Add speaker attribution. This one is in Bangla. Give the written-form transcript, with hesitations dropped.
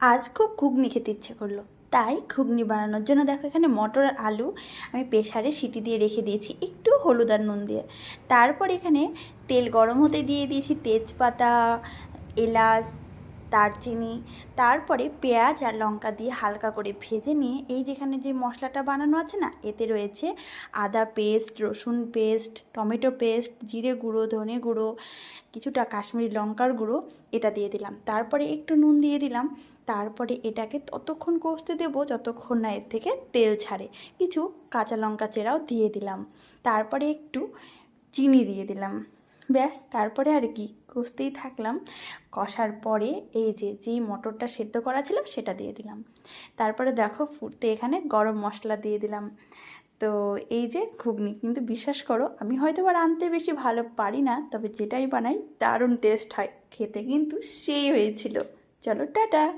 Speaker 1: আজ খুব ঘুগনি খেতে ইচ্ছে করলো, তাই ঘুগনি বানানোর জন্য দেখো এখানে মটর আর আলু আমি প্রেসারে সিটি দিয়ে রেখে দিয়েছি একটু হলুদ আর নুন দিয়ে। তারপর এখানে তেল গরম হতে দিয়ে দিয়েছি তেজপাতা, এলাচ, দারচিনি। তারপরে পেঁয়াজ আর লঙ্কা দিয়ে হালকা করে ভেজে নিয়ে এই যেখানে যে মশলাটা বানানো আছে না, এতে রয়েছে আদা পেস্ট, রসুন পেস্ট, টমেটো পেস্ট, জিরে গুঁড়ো, ধনে গুঁড়ো, কিছুটা কাশ্মীরি লঙ্কার গুঁড়ো, এটা দিয়ে দিলাম। তারপরে একটু নুন দিয়ে দিলাম। তারপরে এটাকে ততক্ষণ কষতে দেবো যতক্ষণ না এর থেকে তেল ছাড়ে। কিছু কাঁচা লঙ্কা চেরাও দিয়ে দিলাম। তারপরে একটু চিনি দিয়ে দিলাম। ব্যাস, তারপরে আর কি, কষতেই থাকলাম। কষার পরে এই যেই মটরটা সেদ্ধ করা ছিল সেটা দিয়ে দিলাম। তারপরে দেখো ফুটতে এখানে গরম মশলা দিয়ে দিলাম। তো এই যে ঘুগনি, কিন্তু বিশ্বাস করো আমি হয়তো বা রাঁধতে বেশি ভালো পারি না, তবে যেটাই বানাই দারুণ টেস্ট হয়, খেতে কিন্তু সেই হয়েছিল। চলো টাটা।